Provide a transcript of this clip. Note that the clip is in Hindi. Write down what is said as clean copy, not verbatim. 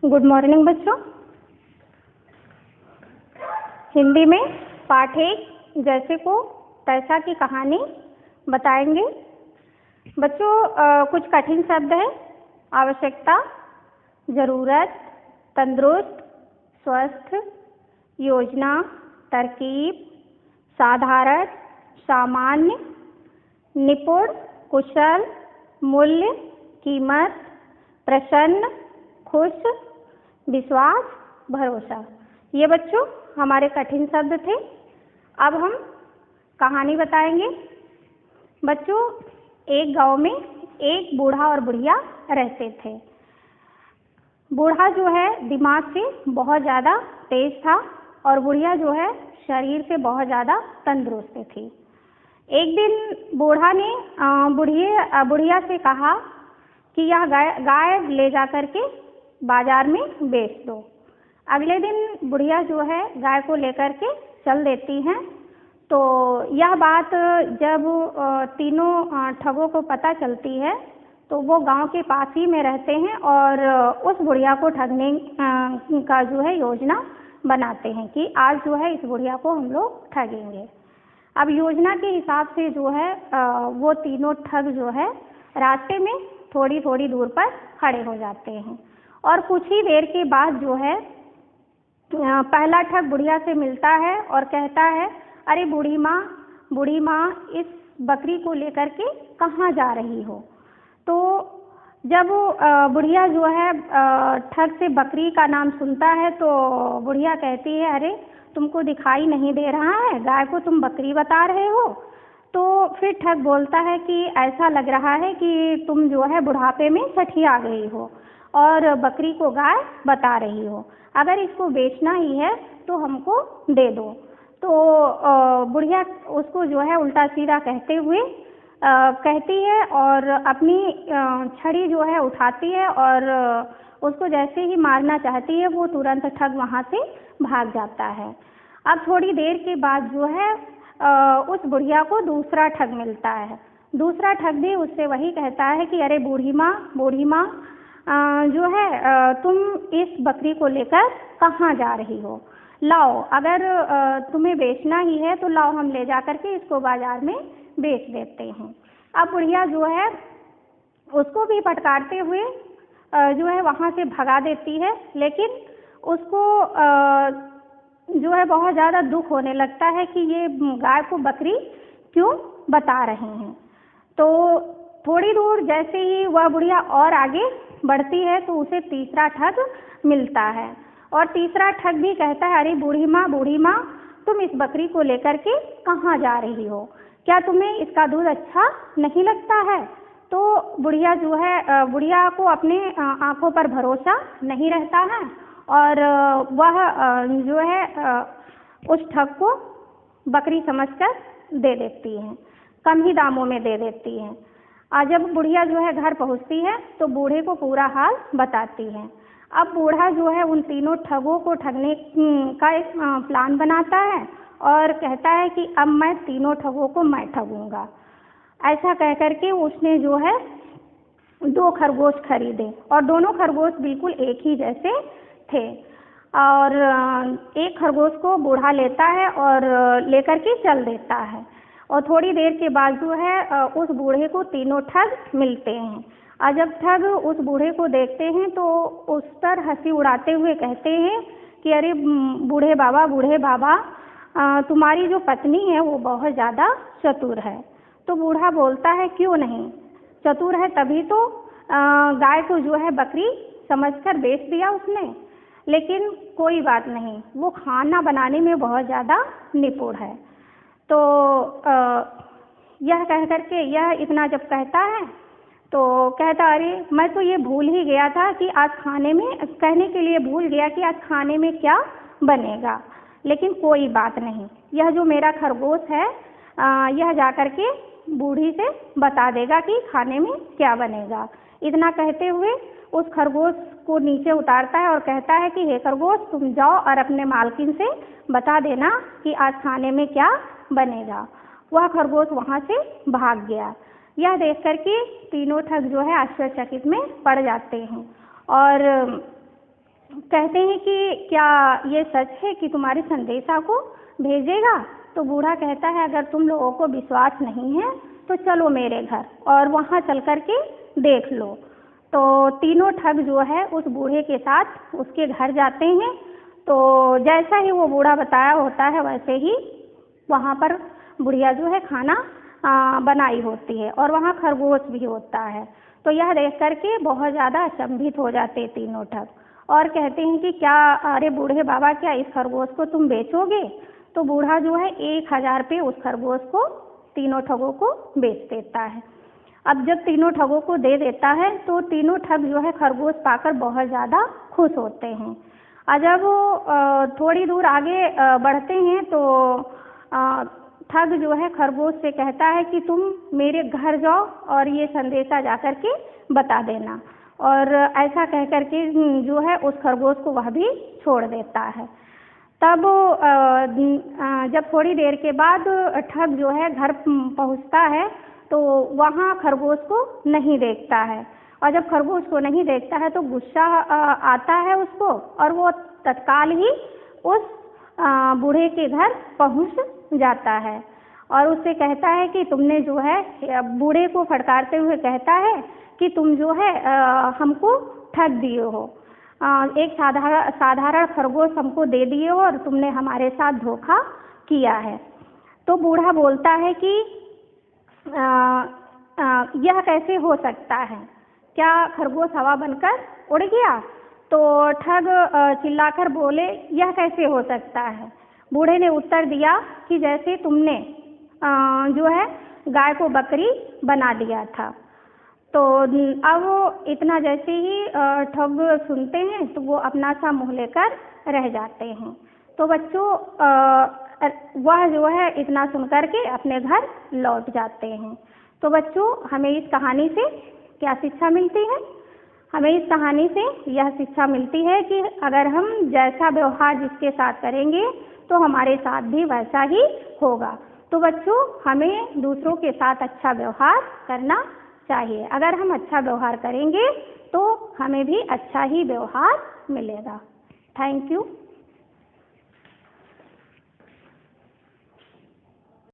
गुड मॉर्निंग बच्चों। हिंदी में पाठ 1 जैसे को तैसा की कहानी बताएंगे। बच्चों कुछ कठिन शब्द है। आवश्यकता, ज़रूरत, तंदुरुस्त, स्वस्थ, योजना, तरकीब, साधारण, सामान्य, निपुण, कुशल, मूल्य, कीमत, प्रसन्न, खुश, विश्वास, भरोसा। ये बच्चों हमारे कठिन शब्द थे। अब हम कहानी बताएंगे। बच्चों एक गांव में एक बूढ़ा और बुढ़िया रहते थे। बूढ़ा जो है दिमाग से बहुत ज़्यादा तेज था और बुढ़िया जो है शरीर से बहुत ज़्यादा तंदुरुस्त थी। एक दिन बूढ़ा ने बुढ़िया से कहा कि यह गाय ले जा कर के बाजार में बेच दो। अगले दिन बुढ़िया जो है गाय को लेकर के चल देती हैं। तो यह बात जब तीनों ठगों को पता चलती है तो वो गांव के पास ही में रहते हैं और उस बुढ़िया को ठगने का जो है योजना बनाते हैं कि आज जो है इस बुढ़िया को हम लोग ठगेंगे। अब योजना के हिसाब से जो है वो तीनों ठग जो है रास्ते में थोड़ी थोड़ी दूर पर खड़े हो जाते हैं और कुछ ही देर के बाद जो है पहला ठग बुढ़िया से मिलता है और कहता है, अरे बूढ़ी माँ इस बकरी को लेकर के कहाँ जा रही हो। तो जब बुढ़िया जो है ठग से बकरी का नाम सुनता है तो बुढ़िया कहती है, अरे तुमको दिखाई नहीं दे रहा है, गाय को तुम बकरी बता रहे हो। तो फिर ठग बोलता है कि ऐसा लग रहा है कि तुम जो है बुढ़ापे में सठिया गई हो और बकरी को गाय बता रही हो। अगर इसको बेचना ही है तो हमको दे दो। तो बुढ़िया उसको जो है उल्टा सीधा कहते हुए कहती है और अपनी छड़ी जो है उठाती है और उसको जैसे ही मारना चाहती है वो तुरंत ठग वहाँ से भाग जाता है। अब थोड़ी देर के बाद जो है उस बुढ़िया को दूसरा ठग मिलता है। दूसरा ठग भी उससे वही कहता है कि अरे बूढ़ी माँ जो है तुम इस बकरी को लेकर कहाँ जा रही हो। लाओ, अगर तुम्हें बेचना ही है तो लाओ, हम ले जा करके इसको बाजार में बेच देते हैं। अब बुढ़िया जो है उसको भी फटकारते हुए जो है वहाँ से भगा देती है, लेकिन उसको जो है बहुत ज़्यादा दुख होने लगता है कि ये गाय को बकरी क्यों बता रहे हैं। तो थोड़ी दूर जैसे ही वह बुढ़िया और आगे बढ़ती है तो उसे तीसरा ठग मिलता है और तीसरा ठग भी कहता है, अरे बूढ़ी माँ तुम इस बकरी को लेकर के कहाँ जा रही हो, क्या तुम्हें इसका दूध अच्छा नहीं लगता है। तो बुढ़िया जो है बुढ़िया को अपने आंखों पर भरोसा नहीं रहता है और वह जो है उस ठग को बकरी समझकर दे देती हैं, कम ही दामों में दे देती हैं। जब बुढ़िया जो है घर पहुंचती है तो बूढ़े को पूरा हाल बताती है। अब बूढ़ा जो है उन तीनों ठगों को ठगने का एक प्लान बनाता है और कहता है कि अब मैं तीनों ठगों को मैं ठगूंगा। ऐसा कह करके उसने जो है 2 खरगोश खरीदे और दोनों खरगोश बिल्कुल एक ही जैसे थे और एक खरगोश को बूढ़ा लेता है और लेकर के चल देता है और थोड़ी देर के बाद जो है उस बूढ़े को तीनों ठग मिलते हैं और जब ठग उस बूढ़े को देखते हैं तो उस पर हंसी उड़ाते हुए कहते हैं कि अरे बूढ़े बाबा तुम्हारी जो पत्नी है वो बहुत ज़्यादा चतुर है। तो बूढ़ा बोलता है, क्यों नहीं, चतुर है तभी तो गाय को जो है बकरी समझकर बेच दिया उसने, लेकिन कोई बात नहीं, वो खाना बनाने में बहुत ज़्यादा निपुण है। तो यह कह करके यह इतना जब कहता है तो कहता, अरे मैं तो ये भूल ही गया था कि आज खाने में, कहने के लिए भूल गया कि आज खाने में क्या बनेगा, लेकिन कोई बात नहीं, यह जो मेरा खरगोश है यह जा कर के बूढ़ी से बता देगा कि खाने में क्या बनेगा। इतना कहते हुए उस खरगोश को नीचे उतारता है और कहता है कि हे खरगोश, तुम जाओ और अपने मालकिन से बता देना कि आज खाने में क्या बनेगा। वह खरगोश वहाँ से भाग गया। यह देख करके तीनों ठग जो है आश्चर्यचकित में पड़ जाते हैं और कहते हैं कि क्या ये सच है कि तुम्हारे संदेशा को भेजेगा? तो बूढ़ा कहता है अगर तुम लोगों को विश्वास नहीं है तो चलो मेरे घर और वहाँ चल कर के देख लो। तो तीनों ठग जो है उस बूढ़े के साथ उसके घर जाते हैं। तो जैसा ही वो बूढ़ा बताया होता है वैसे ही वहाँ पर बुढ़िया जो है खाना बनाई होती है और वहाँ खरगोश भी होता है। तो यह देख करके बहुत ज़्यादा अचंभित हो जाते तीनों ठग और कहते हैं कि क्या, अरे बूढ़े बाबा, क्या इस खरगोश को तुम बेचोगे? तो बूढ़ा जो है 1000 पे उस खरगोश को तीनों ठगों को बेच देता है। अब जब तीनों ठगों को दे देता है तो तीनों ठग जो है खरगोश पाकर बहुत ज़्यादा खुश होते हैं। और जब वो थोड़ी दूर आगे बढ़ते हैं तो ठग जो है खरगोश से कहता है कि तुम मेरे घर जाओ और ये संदेशा जा कर के बता देना। और ऐसा कह कर के जो है उस खरगोश को वह भी छोड़ देता है। तब जब थोड़ी देर के बाद ठग जो है घर पहुंचता है तो वहाँ खरगोश को नहीं देखता है और जब खरगोश को नहीं देखता है तो गुस्सा आता है उसको और वो तत्काल ही उस बूढ़े के घर पहुंच जाता है और उससे कहता है कि तुमने जो है, बूढ़े को फटकारते हुए कहता है कि तुम जो है हमको ठग दिए हो, एक साधारण खरगोश हमको दे दिए हो और तुमने हमारे साथ धोखा किया है। तो बूढ़ा बोलता है कि यह कैसे हो सकता है? क्या खरगोश हवा बनकर उड़ गया? तो ठग चिल्लाकर बोले, यह कैसे हो सकता है? बूढ़े ने उत्तर दिया कि जैसे तुमने जो है गाय को बकरी बना दिया था। तो अब इतना जैसे ही ठग सुनते हैं तो वो अपना सा मुँह लेकर रह जाते हैं। तो बच्चों वह जो है इतना सुन कर के अपने घर लौट जाते हैं। तो बच्चों हमें इस कहानी से क्या शिक्षा मिलती है? हमें इस कहानी से यह शिक्षा मिलती है कि अगर हम जैसा व्यवहार जिसके साथ करेंगे तो हमारे साथ भी वैसा ही होगा। तो बच्चों हमें दूसरों के साथ अच्छा व्यवहार करना चाहिए। अगर हम अच्छा व्यवहार करेंगे तो हमें भी अच्छा ही व्यवहार मिलेगा। Thank you.